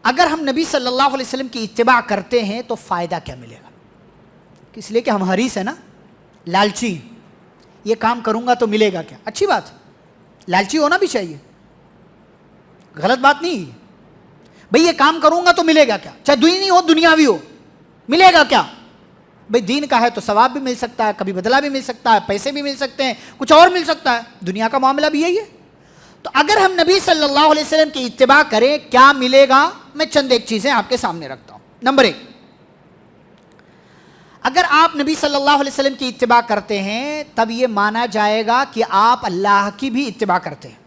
اگر ہم نبی صلی اللہ علیہ وسلم کی اتباع کرتے ہیں تو فائدہ کیا ملے گا؟ اس لیے کہ ہم حریص ہیں نا، لالچی، یہ کام کروں گا تو ملے گا کیا؟ اچھی بات، لالچی ہونا بھی چاہیے، غلط بات نہیں ہے بھئی، یہ کام کروں گا تو ملے گا کیا؟ چاہے دینی ہو دنیاوی ہو، ملے گا کیا؟ بھئی دین کا ہے تو ثواب بھی مل سکتا ہے، کبھی بدلہ بھی مل سکتا ہے، پیسے بھی مل سکتے ہیں، کچھ اور مل سکتا ہے، دنیا کا معاملہ بھی یہی ہے۔ تو اگر ہم نبی صلی اللہ علیہ وسلم کی اتباع کریں کیا ملے گا؟ میں چند ایک چیزیں آپ کے سامنے رکھتا ہوں۔ نمبر 1، اگر آپ نبی صلی اللہ علیہ وسلم کی اتباع کرتے ہیں تب یہ مانا جائے گا کہ آپ اللہ کی بھی اتباع کرتے ہیں،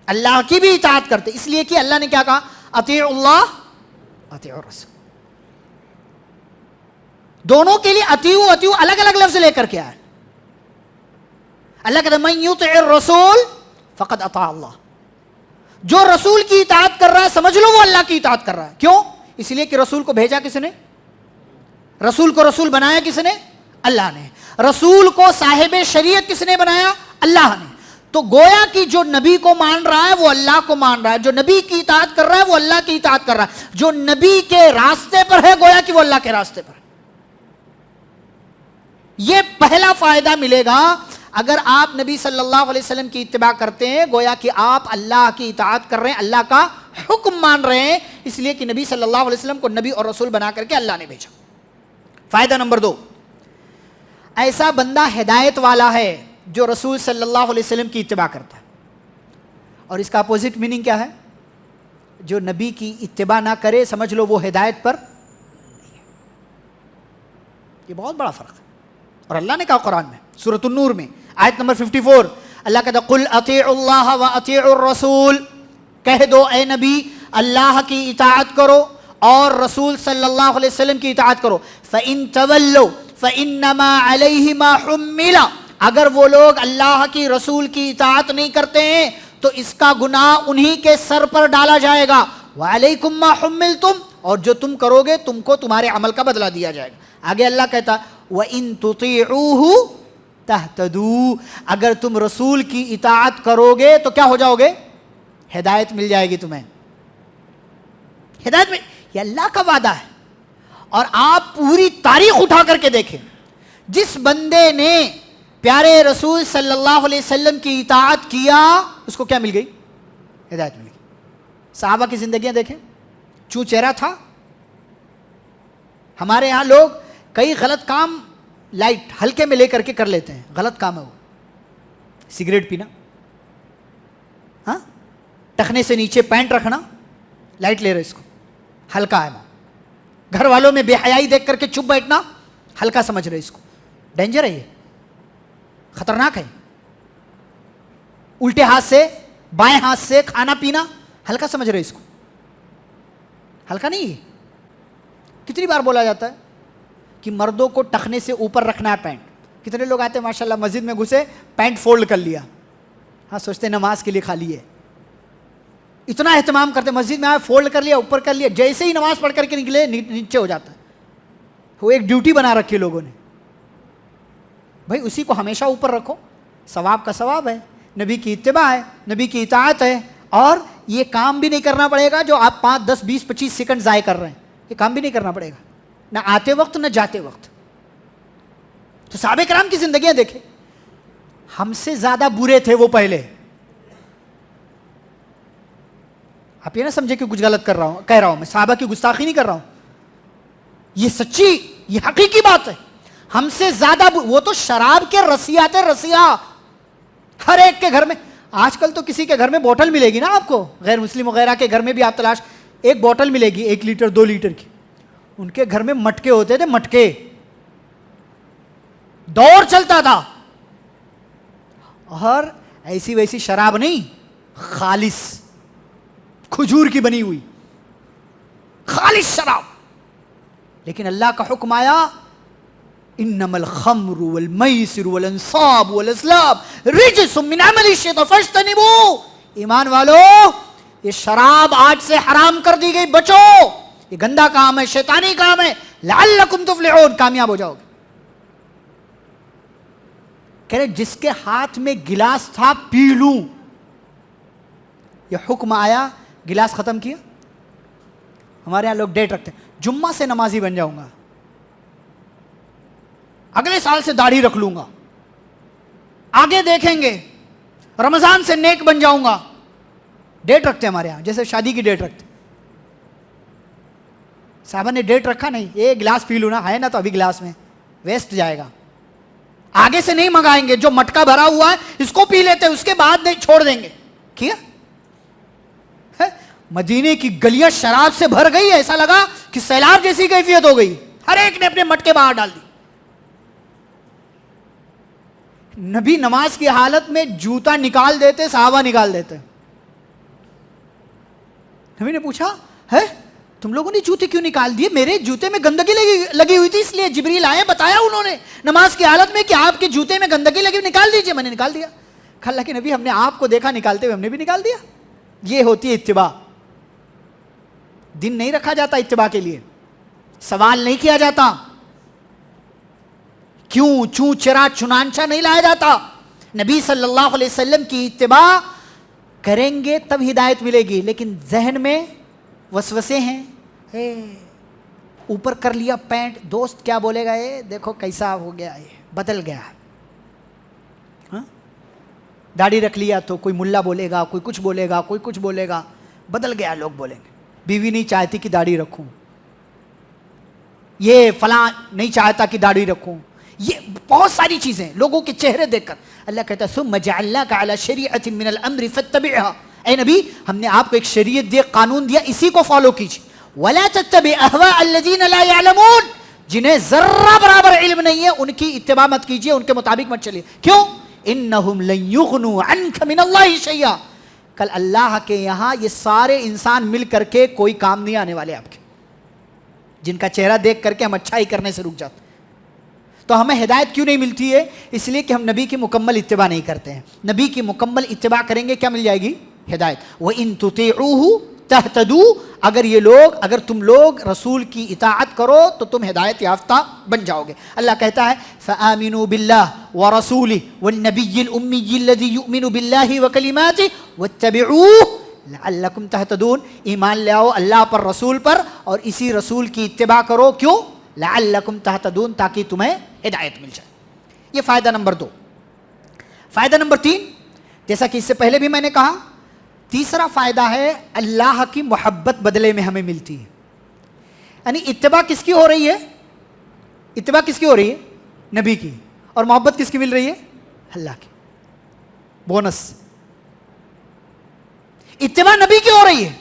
اللہ کی بھی اطاعت کرتے ہیں، اس لیے کہ اللہ نے کیا کہا؟ اطیعوا اللہ اطیعوا الرسول۔ دونوں کے لیے اطیعوا اطیعوا الگ الگ لفظ لے کر کے آئے۔ اللہ کہتا ہے من یطع الرسول فقد اطاع اللہ، جو رسول کی اطاعت کر رہا ہے سمجھ لو وہ اللہ کی اطاعت کر رہا ہے۔ کیوں؟ اس لیے کہ رسول کو بھیجا کس نے؟ رسول کو رسول بنایا کس نے؟ اللہ نے۔ رسول کو صاحب شریعت کس نے بنایا؟ اللہ نے۔ تو گویا کہ جو نبی کو مان رہا ہے وہ اللہ کو مان رہا ہے، جو نبی کی اطاعت کر رہا ہے وہ اللہ کی اطاعت کر رہا ہے، جو نبی کے راستے پر ہے گویا کہ وہ اللہ کے راستے پر ہے۔ یہ پہلا فائدہ ملے گا اگر آپ نبی صلی اللہ علیہ وسلم کی اتباع کرتے ہیں، گویا کہ آپ اللہ کی اطاعت کر رہے ہیں، اللہ کا حکم مان رہے ہیں، اس لیے کہ نبی صلی اللہ علیہ وسلم کو نبی اور رسول بنا کر کے اللہ نے بھیجا۔ فائدہ نمبر 2، ایسا بندہ ہدایت والا ہے جو رسول صلی اللہ علیہ وسلم کی اتباع کرتا ہے، اور اس کا اپوزٹ میننگ کیا ہے؟ جو نبی کی اتباع نہ کرے سمجھ لو وہ ہدایت پر نہیں ہے۔ یہ بہت بڑا فرق ہے، اور اللہ نے کہا قرآن میں سورۃ النور میں آیت نمبر 54، اللہ کہتا ہے قل اطیعوا اللہ واطیعوا الرسول، کہہ دو اے نبی اللہ کی اطاعت کرو اور رسول صلی اللہ علیہ وسلم کی اطاعت کرو۔ فَإِن تَوَلَّوْا فَإِنَّمَا عَلَيْهِ مَا حُمِّلَ، اگر وہ لوگ اللہ کی رسول کی اطاعت نہیں کرتے ہیں تو اس کا گناہ انہی کے سر پر ڈالا جائے گا۔ وَعَلَيْكُمْ مَا حُمِّلْتُمْ، اور جو تم کرو گے تم کو تمہارے عمل کا بدلہ دیا جائے گا۔ آگے اللہ کہتا وَإِن تُطِيعُوهُ تَهْتَدُوا، اگر تم رسول کی اطاعت کرو گے تو کیا ہو جاؤ گے؟ ہدایت مل جائے گی تمہیں، ہدایت میں، یہ اللہ کا وعدہ ہے۔ اور آپ پوری تاریخ اٹھا کر کے دیکھیں، جس بندے نے پیارے رسول صلی اللہ علیہ وسلم کی اطاعت کیا اس کو کیا مل گئی؟ ہدایت مل گئی۔ صحابہ کی زندگیاں دیکھیں، چوں چہرہ تھا۔ ہمارے ہاں لوگ کئی غلط کام لائٹ ہلکے میں لے کر کے کر لیتے ہیں، غلط کام ہے وہ، سگریٹ پینا، ہاں، ٹخنے سے نیچے پینٹ رکھنا، لائٹ لے رہے اس کو، ہلکا ہے وہ۔ گھر والوں میں بے حیائی دیکھ کر کے چپ بیٹھنا، ہلکا سمجھ رہے اس کو، ڈینجر ہے، یہ خطرناک ہے۔ الٹے ہاتھ سے بائیں ہاتھ سے کھانا پینا، ہلکا سمجھ رہے اس کو، ہلکا نہیں ہے۔ کتنی بار بولا جاتا ہے کہ مردوں کو ٹخنے سے اوپر رکھنا ہے پینٹ، کتنے لوگ آتے ہیں ماشاءاللہ مسجد میں گھسے پینٹ فولڈ کر لیا، ہاں سوچتے نماز کے لیے خالی ہے، اتنا اہتمام کرتے مسجد میں آئے فولڈ کر لیا، اوپر کر لیا، جیسے ہی نماز پڑھ کر کے نکلے نیچے ہو جاتا ہے۔ وہ ایک ڈیوٹی بنا رکھی لوگوں نے، بھائی اسی کو ہمیشہ اوپر رکھو، ثواب کا ثواب ہے، نبی کی اتباع ہے، نبی کی اطاعت ہے، اور یہ کام بھی نہیں کرنا پڑے گا جو آپ 5 10 20 25 سیکنڈ ضائع کر رہے ہیں، یہ کام بھی نہیں کرنا پڑے گا، نہ آتے وقت نہ جاتے وقت۔ تو صحابہ کرام کی زندگیاں دیکھیں، ہم سے زیادہ برے تھے وہ پہلے۔ آپ یہ نہ سمجھے کہ کچھ غلط کہہ رہا ہوں میں، صحابہ کی گستاخی نہیں کر رہا ہوں، یہ سچی، یہ حقیقی بات ہے۔ ہم سے زیادہ وہ تو شراب کے رسیا تھے، رسیا، ہر ایک کے گھر میں۔ آج کل تو کسی کے گھر میں بوتل ملے گی نا آپ کو، غیر مسلم وغیرہ کے گھر میں بھی آپ تلاش، ایک بوتل ملے گی 1 لیٹر 2 لیٹر کی، ان کے گھر میں مٹکے ہوتے تھے، مٹکے، دور چلتا تھا، اور ایسی ویسی شراب نہیں، خالص کھجور کی بنی ہوئی خالص شراب۔ لیکن اللہ کا حکم آیا انما الخمر والمیسر والانصاب والازلام رجس من عمل الشیطان فاجتنبوہ، ایمان والو یہ شراب آج سے حرام کر دی گئی، بچو، یہ گندا کام ہے، شیطانی کام ہے، لعلکم تفلحون، کامیاب ہو جاؤ گے۔ کہہ رہے جس کے ہاتھ میں گلاس تھا پی لوں، یہ حکم آیا، گلاس ختم کیا، ہمارے یہاں لوگ ڈیٹ رکھتے ہیں جمعہ سے نمازی بن جاؤں گا, اگلے سال سے داڑھی رکھ لوں گا, آگے دیکھیں گے رمضان سے نیک بن جاؤں گا. ڈیٹ رکھتے ہیں ہمارے یہاں, جیسے شادی کی ڈیٹ رکھتے. صاحبہ نے ڈیٹ رکھا نہیں, ایک گلاس پی لوں نا, ہے نا تو ابھی گلاس میں ویسٹ جائے گا, آگے سے نہیں منگائیں گے, جو مٹکا بھرا ہوا ہے اس کو پی لیتے, اس کے بعد نہیں چھوڑ دیں گے. کیا مدینے کی گلیاں شراب سے بھر گئی, ایسا لگا کہ سیلاب جیسی کیفیت ہو گئی, ہر ایک نے اپنے مٹکے باہر ڈال دی. نبی نماز کی حالت میں جوتا نکال دیتے, صحابہ نکال دیتے. نبی نے پوچھا ہے تم لوگوں نے جوتے کیوں نکال دیے؟ میرے جوتے میں گندگی لگی ہوئی تھی, اس لیے جبریل آئے, بتایا انہوں نے نماز کی حالت میں کہ آپ کے جوتے میں گندگی لگی, نکال دیجئے. میں نے نکال دیا. اللہ کے نبی ہم نے آپ کو دیکھا نکالتے ہوئے, ہم نے بھی نکال دیا. یہ ہوتی ہے اتباع. دن نہیں رکھا جاتا اتباع کے لیے, سوال نہیں کیا جاتا, کیوں چوں چرا چنانچہ نہیں لایا جاتا. نبی صلی اللہ علیہ وسلم کی اتباع کریں گے تب ہدایت ملے گی. لیکن ذہن میں وسوسے ہیں, اوپر کر لیا پینٹ, دوست کیا بولے گا, یہ دیکھو کیسا ہو گیا, یہ بدل گیا. داڑھی رکھ لیا تو کوئی ملا بولے گا, کوئی کچھ بولے گا, کوئی کچھ بولے گا, بدل گیا لوگ بولیں گے. بیوی نہیں چاہتی کہ داڑھی رکھوں, یہ فلاں نہیں چاہتا کہ داڑھی رکھوں, یہ بہت ساری چیزیں لوگوں کے چہرے دیکھ کر. اللہ کہتا ہے ثم جعلناک علی شریعۃ من الامر فاتبعها, اے نبی ہم نے آپ کو ایک شریعت دیا, قانون دیا, اسی کو فالو کیجیے. ولا تتبع اهواء الذین لا يعلمون, جنہیں ذرہ برابر علم نہیں ہے ان کی اتباع مت کیجیے, ان کے مطابق مت چلیے. کیوں؟ انہم لن یغنوا عنک من اللہ شیئا, کل اللہ کے یہاں یہ سارے انسان مل کر کے کوئی کام نہیں آنے والے آپ کے, جن کا چہرہ دیکھ کر کے ہم اچھائی کرنے سے رک جاتے. تو ہمیں ہدایت کیوں نہیں ملتی ہے؟ اس لیے کہ ہم نبی کی مکمل اتباع نہیں کرتے ہیں. نبی کی مکمل اتباع کریں گے کیا مل جائے گی؟ ہدایت. وَإِن تُطِيعُوهُ تَهْتَدُوا, اگر تم لوگ رسول کی اطاعت کرو تو تم ہدایت یافتہ بن جاؤ گے. اللہ کہتا ہے فَآمِنُوا بِاللَّهِ وَرَسُولِهِ وَالنَّبِيِّ الْأُمِّيِّ الَّذِي يُؤْمِنُ بِاللَّهِ وَكَلِمَاتِهِ وَاتَّبِعُوهُ لَعَلَّكُمْ تَهْتَدُونَ, ایمان لے آؤ اللہ پر, رسول پر, اور اسی رسول کی اتباع کرو. کیوں؟ لعلکم تہتدون, تاکہ تمہیں ہدایت مل جائے. یہ فائدہ نمبر 2. فائدہ نمبر 3, جیسا کہ اس سے پہلے بھی میں نے کہا, تیسرا فائدہ ہے اللہ کی محبت بدلے میں ہمیں ملتی ہے. یعنی اتباع کس کی ہو رہی ہے؟ اتباع کس کی ہو رہی ہے؟ نبی کی. اور محبت کس کی مل رہی ہے؟ اللہ کی. بونس, اتباع نبی کی ہو رہی ہے,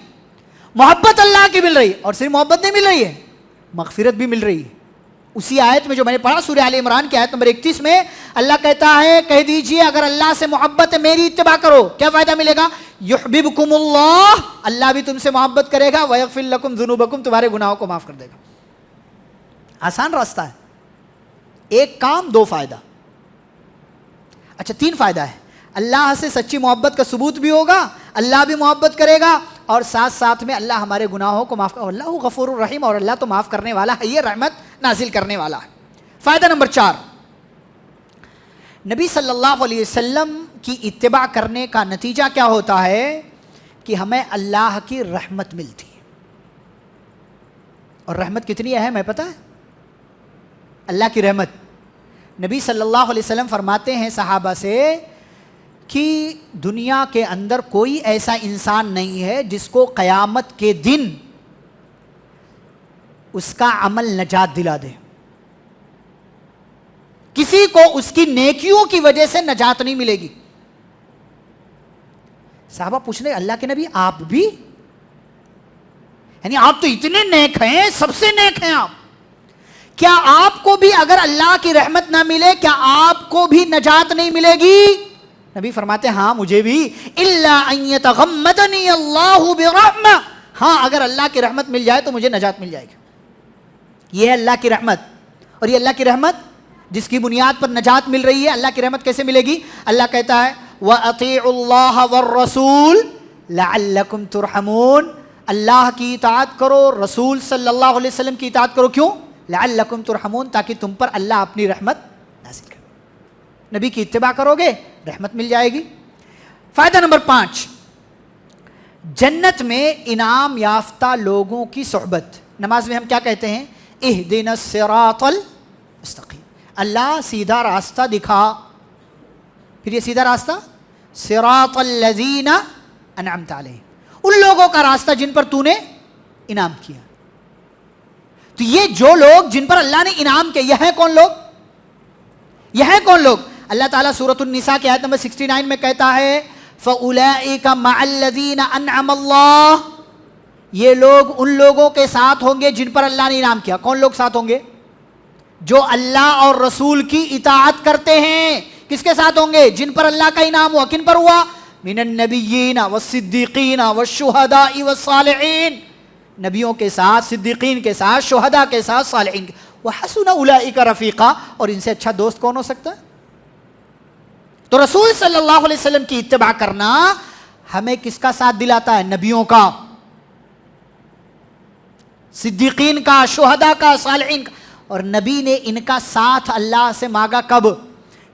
محبت اللہ کی مل رہی ہے. اور صرف محبت نہیں مل رہی ہے, مغفرت بھی مل رہی ہے. اسی آیت میں جو میں نے پڑھا سورہ آل عمران کی آیت نمبر 31 میں اللہ کہتا ہے کہہ دیجئے اگر اللہ سے محبت ہے میری اتباع کرو, کیا فائدہ ملے گا؟ یحببکم اللہ, اللہ بھی تم سے محبت کرے گا, ویغفر لکم ذنوبکم, تمہارے گناہوں کو معاف کر دے گا. آسان راستہ ہے, ایک کام 2 فائدہ. اچھا 3 فائدہ ہے. اللہ سے سچی محبت کا ثبوت بھی ہوگا, اللہ بھی محبت کرے گا, اور ساتھ ساتھ میں اللہ ہمارے گناہوں کو معاف کرے. اللہ غفور الرحیم, اور اللہ تو معاف کرنے والا ہے, یہ رحمت نازل کرنے والا ہے. فائدہ نمبر 4, نبی صلی اللہ علیہ وسلم کی اتباع کرنے کا نتیجہ کیا ہوتا ہے کہ ہمیں اللہ کی رحمت ملتی ہے. اور رحمت کتنی اہم ہے پتہ ہے؟ اللہ کی رحمت. نبی صلی اللہ علیہ وسلم فرماتے ہیں صحابہ سے کہ دنیا کے اندر کوئی ایسا انسان نہیں ہے جس کو قیامت کے دن اس کا عمل نجات دلا دے. کسی کو اس کی نیکیوں کی وجہ سے نجات نہیں ملے گی. صحابہ پوچھنے اللہ کے نبی آپ بھی؟ یعنی آپ تو اتنے نیک ہیں, سب سے نیک ہیں آپ, کیا آپ کو بھی اگر اللہ کی رحمت نہ ملے کیا آپ کو بھی نجات نہیں ملے گی؟ نبی فرماتے ہیں ہاں مجھے بھی. الا ان یتغمدنی اللہ برحمہ, ہاں اگر اللہ کی رحمت مل جائے تو مجھے نجات مل جائے گی. یہ ہے اللہ کی رحمت. اور یہ اللہ کی رحمت جس کی بنیاد پر نجات مل رہی ہے. اللہ کی رحمت کیسے ملے گی؟ اللہ کہتا ہے وَأَطِيعُوا اللَّهَ وَالرَّسُولَ لَعَلَّكُمْ تُرْحَمُونَ, اللہ کی اطاعت کرو, رسول صلی اللہ علیہ وسلم کی اطاعت کرو. کیوں؟ لَعَلَّكُمْ تُرْحَمُونَ, تاکہ تم پر اللہ اپنی رحمت نازل کرے. نبی کی اتباع کرو گے رحمت مل جائے گی. فائدہ نمبر 5, جنت میں انعام یافتہ لوگوں کی صحبت. نماز میں ہم کیا کہتے ہیں؟ اہدنا الصراط المستقیم. اللہ سیدھا راستہ دکھا. پھر یہ سیدھا راستہ صراط الذین انعمت علیہم, ان لوگوں کا راستہ جن پر تو نے انعام کیا. تو یہ جو لوگ جن پر اللہ نے انعام کیا, یہ ہیں کون لوگ؟ یہ ہیں کون لوگ؟ اللہ تعالیٰ سورۃ النساء کی آیت نمبر 69 میں کہتا ہے فَأُولَئِكَ مَعَ الَّذِينَ أَنْعَمَ اللَّهُ, یہ لوگ ان لوگوں کے ساتھ ہوں گے جن پر اللہ نے انعام کیا. کون لوگ ساتھ ہوں گے؟ جو اللہ اور رسول کی اطاعت کرتے ہیں. کس کے ساتھ ہوں گے؟ جن پر اللہ کا انعام ہوا. کن پر ہوا؟ من النبیین والصدیقین والشہداء والصالحین, نبیوں کے ساتھ, صدیقین کے ساتھ, شہداء کے ساتھ, صالحین کے. وحسن اولئک رفیقا, اور ان سے اچھا دوست کون ہو سکتا ہے؟ تو رسول صلی اللہ علیہ وسلم کی اتباع کرنا ہمیں کس کا ساتھ دلاتا ہے؟ نبیوں کا, صدیقین کا, شہداء کا, صالحین کا. اور نبی نے ان کا ساتھ اللہ سے مانگا کب؟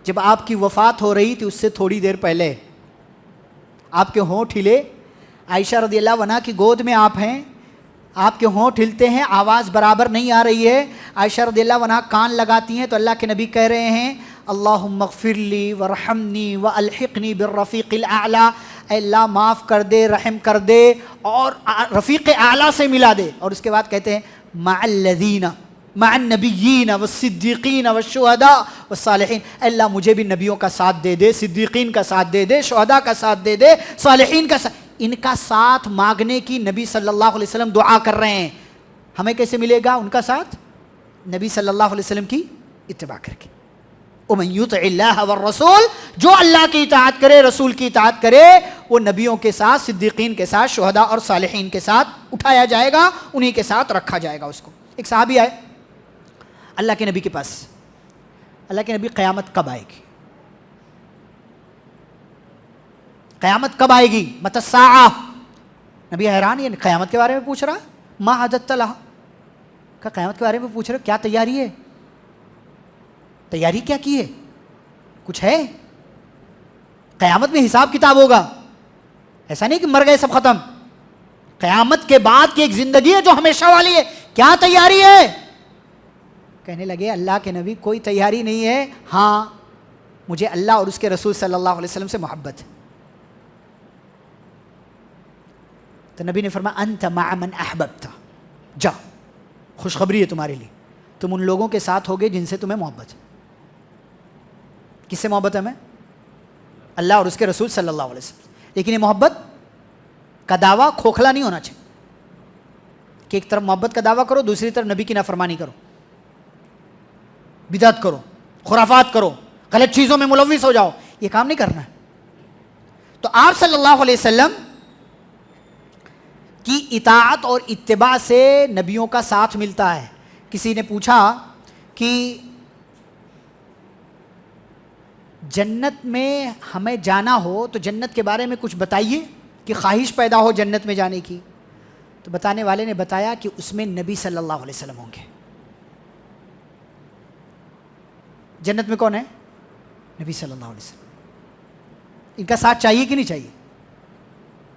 جب آپ کی وفات ہو رہی تھی اس سے تھوڑی دیر پہلے. آپ کے ہونٹ ہلے, عائشہ رضی اللہ عنہا کی گود میں آپ ہیں, آپ کے ہونٹ ہلتے ہیں, آواز برابر نہیں آ رہی ہے. عائشہ رضی اللہ عنہا کان لگاتی ہیں تو اللہ کے نبی کہہ رہے ہیں اللہم اغفر لی ورحمنی والحقنی بالرفیق الاعلی, اے اللہ معاف کر دے, رحم کر دے اور رفیق اعلیٰ سے ملا دے. اور اس کے بعد کہتے ہیں مع الذین مع النبیین والصدیقین والشہداء والصالحین, اے اللہ مجھے بھی نبیوں کا ساتھ دے دے, صدیقین کا ساتھ دے دے, شہداء کا ساتھ دے دے, صالحین کا ساتھ. ان کا ساتھ مانگنے کی نبی صلی اللہ علیہ وسلم دعا کر رہے ہیں. ہمیں کیسے ملے گا ان کا ساتھ؟ نبی صلی اللہ علیہ وسلم کی اتباع کر کے. وَمَن يُطِعِ اللَّهَ وَالرَّسُولَ, جو اللہ کی اطاعت کرے, رسول کی اطاعت کرے, وہ نبیوں کے ساتھ, صدیقین کے ساتھ, شہداء اور صالحین کے ساتھ اٹھایا جائے گا, انہی کے ساتھ رکھا جائے گا اس کو. ایک صحابی آئے اللہ کے نبی کے پاس. اللہ کے نبی, قیامت کب آئے گی؟ قیامت کب آئے گی؟ متی الساعہ. نبی حیران, یہ قیامت کے بارے میں پوچھ رہا, ما اعددت لہا, کہ قیامت کے بارے میں پوچھ رہے, کیا تیاری ہے؟ تیاری کیا کی ہے؟ کچھ ہے؟ قیامت میں حساب کتاب ہوگا, ایسا نہیں کہ مر گئے سب ختم. قیامت کے بعد کی ایک زندگی ہے جو ہمیشہ والی ہے, کیا تیاری ہے؟ کہنے لگے اللہ کے نبی کوئی تیاری نہیں ہے, ہاں مجھے اللہ اور اس کے رسول صلی اللہ علیہ وسلم سے محبت ہے. تو نبی نے فرمایا انت مع من احببت, جا خوشخبری ہے تمہارے لیے, تم ان لوگوں کے ساتھ ہوگے جن سے تمہیں محبت ہے. کس سے محبت ہے ہمیں؟ اللہ اور اس کے رسول صلی اللہ علیہ وسلم. لیکن یہ محبت کا دعویٰ کھوکھلا نہیں ہونا چاہیے کہ ایک طرف محبت کا دعویٰ کرو, دوسری طرف نبی کی نافرمانی کرو, بدعت کرو, خرافات کرو, غلط چیزوں میں ملوث ہو جاؤ. یہ کام نہیں کرنا ہے. تو آپ صلی اللہ علیہ وسلم کی اطاعت اور اتباع سے نبیوں کا ساتھ ملتا ہے. کسی نے پوچھا کہ جنت میں ہمیں جانا ہو تو جنت کے بارے میں کچھ بتائیے, کہ خواہش پیدا ہو جنت میں جانے کی. تو بتانے والے نے بتایا کہ اس میں نبی صلی اللہ علیہ وسلم ہوں گے. جنت میں کون ہے؟ نبی صلی اللہ علیہ وسلم. ان کا ساتھ چاہیے کہ نہیں چاہیے؟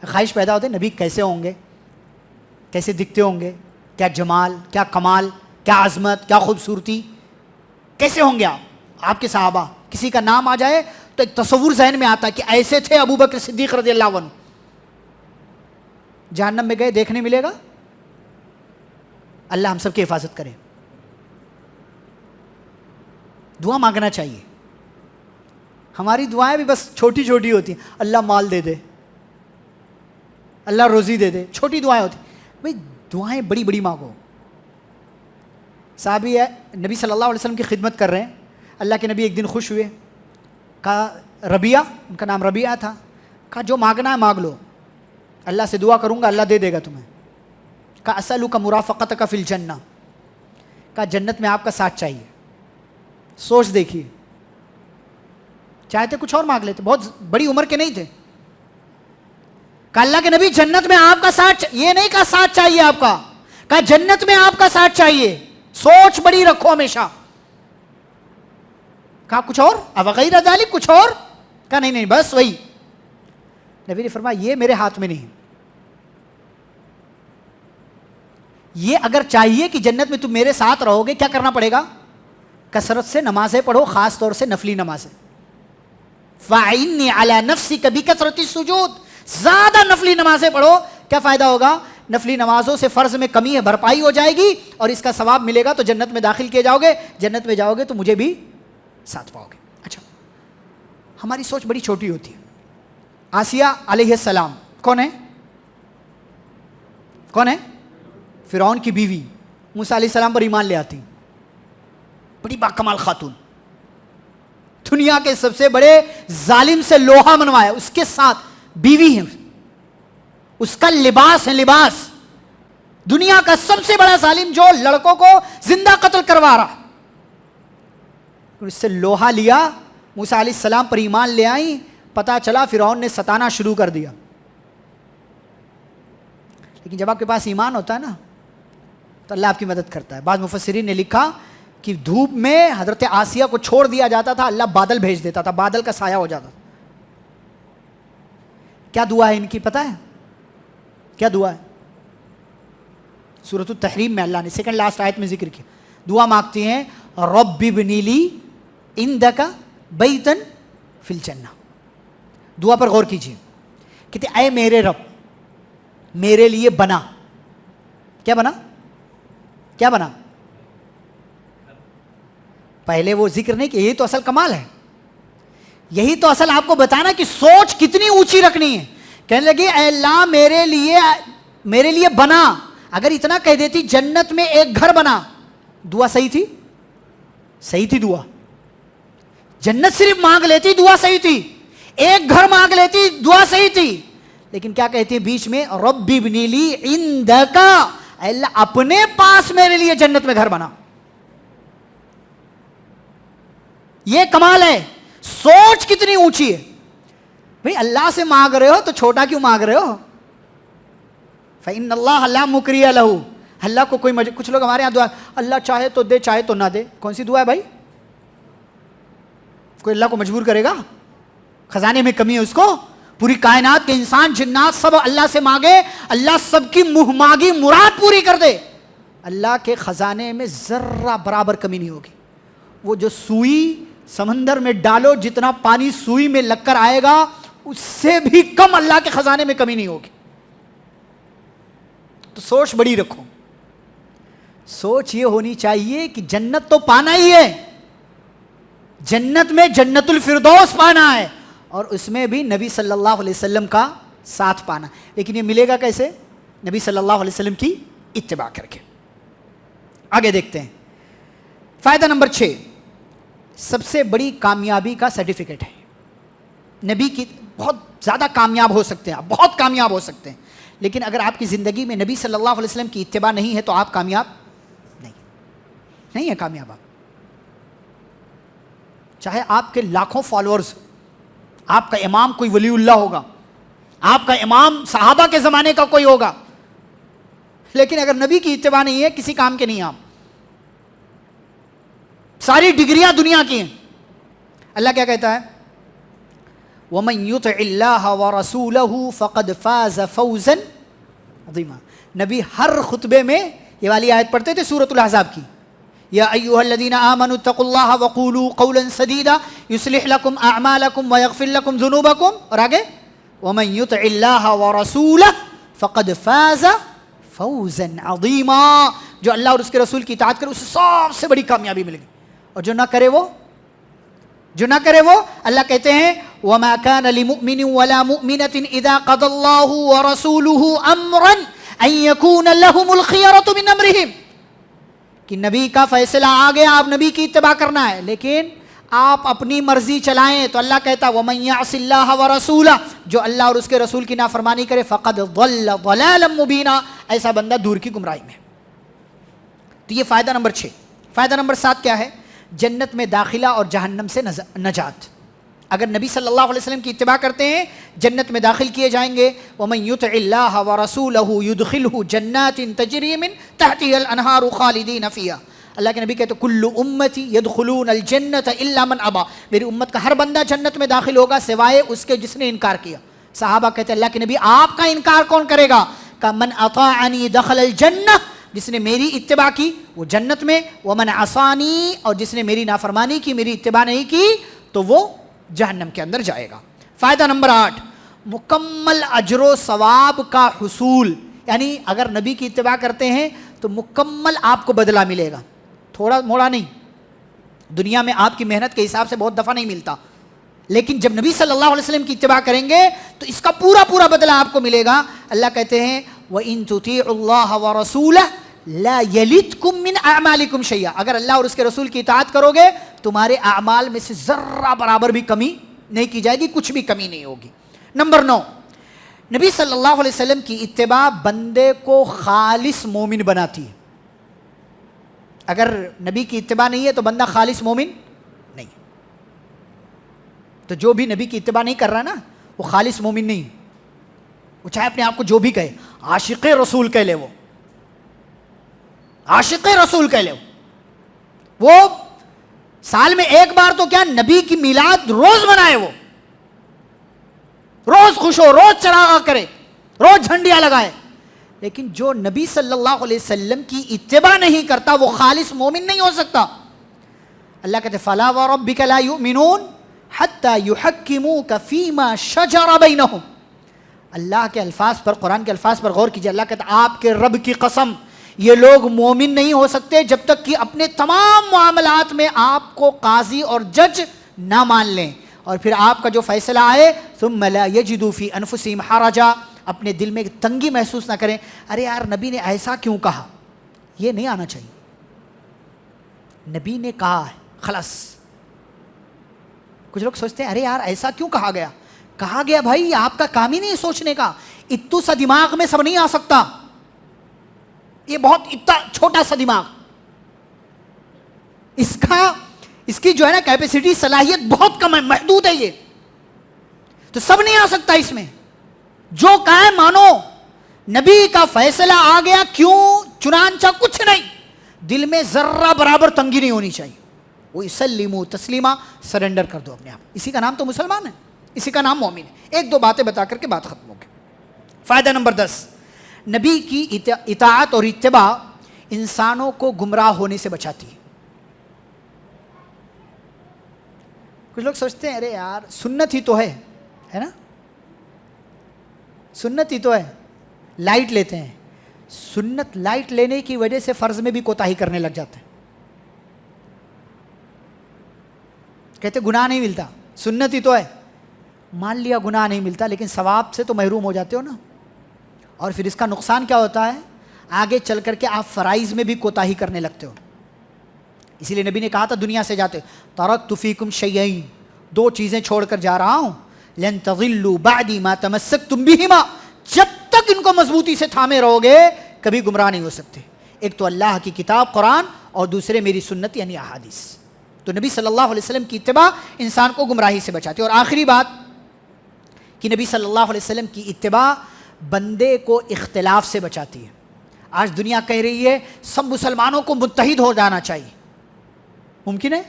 خواہش پیدا ہوتے نبی کیسے ہوں گے, کیسے دکھتے ہوں گے, کیا جمال, کیا کمال, کیا عظمت, کیا خوبصورتی, کیسے ہوں گے آپ کے صحابہ. کسی کا نام آ جائے تو ایک تصور ذہن میں آتا ہے کہ ایسے تھے ابو بکر صدیق رضی اللہ عنہ. جہنم میں گئے, دیکھنے ملے گا. اللہ ہم سب کی حفاظت کرے. دعا مانگنا چاہیے. ہماری دعائیں بھی بس چھوٹی چھوٹی ہوتی ہیں, اللہ مال دے دے, اللہ روزی دے دے, چھوٹی دعائیں ہوتی. بھئی دعائیں بڑی بڑی مانگو. صحابی ہے نبی صلی اللہ علیہ وسلم کی خدمت کر رہے ہیں. اللہ کے نبی ایک دن خوش ہوئے, کہا ربیہ, ان کا نام ربیہ تھا, کہا جو مانگنا ہے مانگ لو, اللہ سے دعا کروں گا اللہ دے دے گا تمہیں. کہا اسألک مرافقتک فی الجنہ, کہا جنت میں آپ کا ساتھ چاہیے. سوچ دیکھیے, چاہتے کچھ اور مانگ لیتے, بہت بڑی عمر کے نہیں تھے. کہا اللہ کے نبی جنت میں آپ کا ساتھ, یہ نہیں کہا ساتھ چاہیے آپ کا, کہا جنت میں آپ کا ساتھ چاہیے, سوچ بڑی رکھو ہمیشہ. کہا کچھ اور, اغیر ذالک کچھ اور؟ کہا نہیں بس وہی. نبی نے فرمایا یہ میرے ہاتھ میں نہیں, یہ اگر چاہیے کہ جنت میں تم میرے ساتھ رہو گے، کیا کرنا پڑے گا؟ کثرت سے نمازیں پڑھو، خاص طور سے نفلی نمازیں. فَعِنِّي عَلَى نَفْسِكَ بِكَثْرَةِ السُّجُودِ، زیادہ نفلی نمازیں پڑھو. کیا فائدہ ہوگا؟ نفلی نمازوں سے فرض میں کمی ہے، بھرپائی ہو جائے گی اور اس کا ثواب ملے گا، تو جنت میں داخل کیے جاؤ گے. جنت میں جاؤ گے تو مجھے بھی ساتھ پاؤ گے. اچھا، ہماری سوچ بڑی چھوٹی ہوتی ہے. آسیہ علیہ السلام کون ہے؟ کون ہے؟ فرعون کی بیوی. موسیٰ علیہ السلام پر ایمان لے آتی، بڑی باکمال خاتون. دنیا کے سب سے بڑے ظالم سے لوہا منوایا، اس کے ساتھ بیوی ہے، اس کا لباس ہے، لباس. دنیا کا سب سے بڑا ظالم جو لڑکوں کو زندہ قتل کروا رہا، اس سے لوہا لیا. موسیٰ علیہ السلام پر ایمان لے آئی. پتا چلا فرعون نے ستانا شروع کر دیا. لیکن جب آپ کے پاس ایمان ہوتا ہے نا تو اللہ آپ کی مدد کرتا ہے. بعض مفسرین نے لکھا کہ دھوپ میں حضرت آسیہ کو چھوڑ دیا جاتا تھا، اللہ بادل بھیج دیتا تھا، بادل کا سایہ ہو جاتا تھا. کیا دعا ہے ان کی پتہ ہے؟ کیا دعا ہے؟ سورۃ التحریم میں اللہ نے سیکنڈ لاسٹ آیت میں ذکر کیا. دعا مانگتی ہیں رب ابنی لی عندک بیتا فی الجنہ. دعا پر غور کیجیے. کہتے اے میرے رب، میرے لیے بنا. کیا بنا؟ کیا بنا؟ پہلے وہ ذکر نہیں کہ یہی تو اصل کمال ہے، یہی تو اصل آپ کو بتانا کہ سوچ کتنی اونچی رکھنی ہے. کہنے لگی اے اللہ میرے لیے بنا. اگر اتنا کہہ دیتی جنت میں ایک گھر بنا، دعا صحیح تھی؟ صحیح تھی دعا. جنت صرف مانگ لیتی، دعا صحیح تھی. ایک گھر مانگ لیتی، دعا صحیح تھی. لیکن کیا کہتی ہے بیچ میں؟ رب ابنی لی عندک، اے اللہ اپنے پاس میرے لیے جنت میں گھر بنا. یہ کمال ہے. سوچ کتنی اونچی ہے. بھئی اللہ سے مانگ رہے ہو تو چھوٹا کیوں مانگ رہے ہو؟ فَإِنَّ اللَّهَ لَا مُكْرِهَ لَهُ. اللہ کو کوئی کچھ لوگ ہمارے یہاں دعا اللہ چاہے تو دے چاہے تو نہ دے. کون سی دعا ہے بھائی؟ کوئی اللہ کو مجبور کرے گا؟ خزانے میں کمی ہے اس کو؟ پوری کائنات کے انسان جنات سب اللہ سے مانگے، اللہ سب کی منہ مانگی مراد پوری کر دے. اللہ کے خزانے میں ذرہ برابر کمی نہیں ہوگی. وہ جو سوئی سمندر میں ڈالو، جتنا پانی سوئی میں لگ کر آئے گا اس سے بھی کم اللہ کے خزانے میں کمی نہیں ہوگی. تو سوچ بڑی رکھو. سوچ یہ ہونی چاہیے کہ جنت تو پانا ہی ہے، جنت میں جنت الفردوس پانا ہے، اور اس میں بھی نبی صلی اللہ علیہ وسلم کا ساتھ پانا. لیکن یہ ملے گا کیسے؟ نبی صلی اللہ علیہ وسلم کی اتباع کر کے. آگے دیکھتے ہیں. فائدہ نمبر 6، سب سے بڑی کامیابی کا سرٹیفکیٹ ہے. نبی کی بہت زیادہ کامیاب ہو سکتے ہیں آپ، بہت کامیاب ہو سکتے ہیں، لیکن اگر آپ کی زندگی میں نبی صلی اللہ علیہ وسلم کی اتباع نہیں ہے تو آپ کامیاب نہیں ہے. کامیاب آپ چاہے آپ کے لاکھوں فالورز، آپ کا امام کوئی ولی اللہ ہوگا، آپ کا امام صحابہ کے زمانے کا کوئی ہوگا، لیکن اگر نبی کی اتباع نہیں ہے کسی کام کے نہیں. آپ ساری ڈگریاں دنیا کی ہیں. اللہ کیا کہتا ہے؟ وَمَن يُطِعِ اللَّهَ وَرَسُولَهُ فَقَدْ فَازَ فَوْزًا عَظِيمًا. نبی ہر خطبے میں یہ والی آیت پڑھتے تھے سورۃ الاحزاب کی. یا ایھا الذین آمنوا اتقوا اللہ وقولوا قولا سدیدا یصلح لکم اعمالکم ویغفر لکم ذنوبکم. اور آگے ومن یطع اللہ ورسولہ فقد فاز فوزا عظیما. جو اللہ اور اس کے رسول کی اطاعت کرے اسے سب سے بڑی کامیابی ملے گی، اور جو نہ کرے وہ اللہ کہتے ہیں وما كان لمؤمن ولا مؤمنة اذا قضى الله ورسوله امرا ان يكون لهم الخيرة من امرهم. کہ نبی کا فیصلہ آ گیا، آپ نبی کی اتباع کرنا ہے، لیکن آپ اپنی مرضی چلائیں تو اللہ کہتا وَمَن يَعْصِ اللَّهَ وَرَسُولَهُ، جو اللہ اور اس کے رسول کی نافرمانی کرے فَقَدْ ضَلَّ ضَلَالًا مُبِينًا، ایسا بندہ دور کی گمراہی میں. تو یہ فائدہ نمبر 6. فائدہ نمبر 7 کیا ہے؟ جنت میں داخلہ اور جہنم سے نجات. اگر نبی صلی اللہ علیہ وسلم کی اتباع کرتے ہیں جنت میں داخل کیے جائیں گے. وَمَن يُطِعِ اللَّهَ وَرَسُولَهُ يُدْخِلْهُ جَنَّاتٍ تَجْرِي مِن تَحْتِهَا الْأَنْهَارُ خَالِدِينَ فِيهَا. اللہ کے نبی کہتے کل امتی يدخلون الجنت الا من ابا، میری امت کا ہر بندہ جنت میں داخل ہوگا سوائے اس کے جس نے انکار کیا. صحابہ کہتے اللہ کے نبی آپ کا انکار کون کرے گا؟ کہ من اطاعنی دخل الجنہ، جس نے میری اتباع کی وہ جنت میں، ومن عصانی، اور جس نے میری نافرمانی کی، میری اتباع نہیں کی، تو وہ جہنم کے اندر جائے گا۔ فائدہ نمبر 8، مکمل اجر و ثواب کا حصول، یعنی اگر نبی کی اتباع کرتے ہیں تو مکمل آپ کو بدلہ ملے گا، تھوڑا موڑا نہیں۔ دنیا میں آپ کی محنت کے حساب سے بہت دفعہ نہیں ملتا، لیکن جب نبی صلی اللہ علیہ وسلم کی اتباع کریں گے تو اس کا پورا پورا بدلہ آپ کو ملے گا۔ اللہ کہتے ہیں وَإِن تُطِيعُوا اللَّهَ وَرَسُولَهُ لَا يَلِتْكُم مِّنْ أَعْمَالِكُمْ شَيْئًا، اگر اللہ اور اس کے رسول کی اطاعت کرو گے تمہارے اعمال میں سے ذرہ برابر بھی کمی نہیں کی جائے گی، کچھ بھی کمی نہیں ہوگی۔ نمبر 9، نبی صلی اللہ علیہ وسلم کی اتباع بندے کو خالص مومن بناتی ہے۔ اگر نبی کی اتباع نہیں ہے تو بندہ خالص مومن نہیں، تو جو بھی نبی کی اتباع نہیں کر رہا نا وہ خالص مومن نہیں، وہ چاہے اپنے آپ کو جو بھی کہے، عاشق رسول کہہ لے، وہ عاشق رسول کہہ لے، وہ سال میں ایک بار تو کیا نبی کی میلاد روز منائے، وہ روز خوش ہو، روز چراغاں کرے، روز جھنڈیاں لگائے، لیکن جو نبی صلی اللہ علیہ وسلم کی اتباع نہیں کرتا وہ خالص مومن نہیں ہو سکتا۔ اللہ کہتے فَلَا وَرَبِّكَ لَا يُؤْمِنُونَ حَتَّى يُحَكِّمُوكَ فِي مَا شَجَرَ بَيْنَهُمْ۔ اللہ کے الفاظ پر، قرآن کے الفاظ پر غور کیجئے۔ اللہ کہتا آپ کے رب کی قسم یہ لوگ مومن نہیں ہو سکتے جب تک کہ اپنے تمام معاملات میں آپ کو قاضی اور جج نہ مان لیں، اور پھر آپ کا جو فیصلہ آئے ثم لا یجدوا فی انفسہم حرجا، اپنے دل میں تنگی محسوس نہ کریں، ارے یار نبی نے ایسا کیوں کہا، یہ نہیں آنا چاہیے۔ نبی نے کہا ہے خلاص۔ کچھ لوگ سوچتے ہیں ارے یار ایسا کیوں کہا گیا، کہا گیا بھائی آپ کا کام ہی نہیں سوچنے کا، اتو سا دماغ میں سب نہیں آ سکتا، یہ بہت اتنا چھوٹا سا دماغ، اس کی جو ہے نا کیپیسٹی، صلاحیت بہت کم ہے، محدود ہے، یہ تو سب نہیں آ سکتا اس میں۔ جو کہا ہے مانو، نبی کا فیصلہ آ گیا، کیوں چنانچہ کچھ نہیں، دل میں ذرہ برابر تنگی نہیں ہونی چاہیے، وہ سلیمو تسلیما، سرنڈر کر دو اپنے آپ، اسی کا نام تو مسلمان ہے، اسی کا نام مومن ہے۔ ایک دو باتیں بتا کر کے بات ختم ہو گئی۔ فائدہ نمبر 10، نبی کی اطاعت اور اتباع انسانوں کو گمراہ ہونے سے بچاتی ہے۔ کچھ لوگ سوچتے ہیں ارے یار سنت ہی تو ہے نا، سنت ہی تو ہے، لائٹ لیتے ہیں، سنت لائٹ لینے کی وجہ سے فرض میں بھی کوتاہی کرنے لگ جاتے ہیں، کہتے گناہ نہیں ملتا، سنت ہی تو ہے، مان لیا گناہ نہیں ملتا لیکن ثواب سے تو محروم ہو جاتے ہو نا، اور پھر اس کا نقصان کیا ہوتا ہے، آگے چل کر کے آپ فرائض میں بھی کوتاہی کرنے لگتے ہو۔ اسی لیے نبی نے کہا تھا دنیا سے جاتے ترکت فیکم شیئین، دو چیزیں چھوڑ کر جا رہا ہوں، لن تضلوا بعدی ما تمسکتم بہما، جب تک ان کو مضبوطی سے تھامے رہو گے کبھی گمراہ نہیں ہو سکتے، ایک تو اللہ کی کتاب قرآن اور دوسرے میری سنت یعنی احادیث۔ تو نبی صلی اللہ علیہ وسلم کی اتباع انسان کو گمراہی سے بچاتی ہے۔ اور آخری بات کہ نبی صلی اللہ علیہ وسلم کی اتباع بندے کو اختلاف سے بچاتی ہے۔ آج دنیا کہہ رہی ہے سب مسلمانوں کو متحد ہو جانا چاہیے، ممکن ہے؟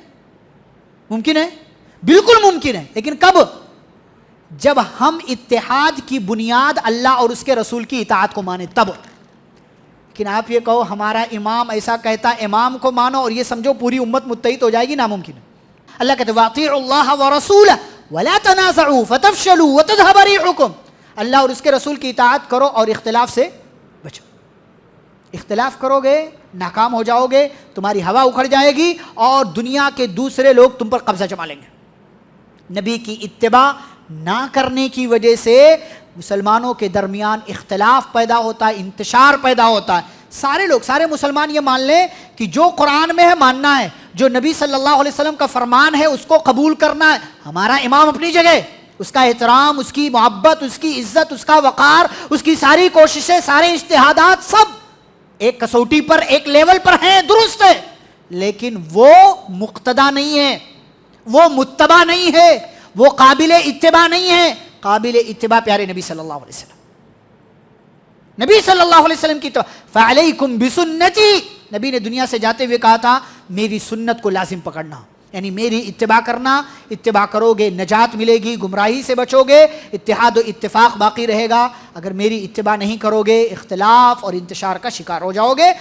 ممکن ہے، بالکل ممکن ہے، لیکن کب؟ جب ہم اتحاد کی بنیاد اللہ اور اس کے رسول کی اطاعت کو مانیں تب۔ لیکن آپ یہ کہو ہمارا امام ایسا کہتا، امام کو مانو اور یہ سمجھو پوری امت متحد ہو جائے گی، ناممکن ہے۔ اللہ کہتے وَاطِيعُوا اللَّهَ وَرَسُولَهُ وَلَا تَنَازَعُوا فَتَفْشَلُوا وَتَذْهَبَ رِيحُكُمْ، اللہ اور اس کے رسول کی اطاعت کرو اور اختلاف سے بچو۔ اختلاف کرو گے ناکام ہو جاؤ گے، تمہاری ہوا اکھڑ جائے گی اور دنیا کے دوسرے لوگ تم پر قبضہ جما لیں گے۔ نبی کی اتباع نہ کرنے کی وجہ سے مسلمانوں کے درمیان اختلاف پیدا ہوتا ہے، انتشار پیدا ہوتا ہے۔ سارے لوگ، سارے مسلمان یہ مان لیں کہ جو قرآن میں ہے ماننا ہے، جو نبی صلی اللہ علیہ وسلم کا فرمان ہے اس کو قبول کرنا ہے۔ ہمارا امام اپنی جگہ، اس کا احترام، اس کی محبت، اس کی عزت، اس کا وقار، اس کی ساری کوششیں، سارے اجتہادات سب ایک کسوٹی پر، ایک لیول پر ہیں، درست ہے، لیکن وہ مقتدا نہیں ہے، وہ متبع نہیں ہے، وہ قابل اتباع نہیں ہے۔ قابل اتباع پیارے نبی صلی اللہ علیہ وسلم، نبی صلی اللہ علیہ وسلم کی اتباع۔ فعلیکم بسنتی، نبی نے دنیا سے جاتے ہوئے کہا تھا میری سنت کو لازم پکڑنا، یعنی میری اتباع کرنا، اتباع کرو گے نجات ملے گی، گمراہی سے بچو گے، اتحاد و اتفاق باقی رہے گا۔ اگر میری اتباع نہیں کرو گے اختلاف اور انتشار کا شکار ہو جاؤ گے۔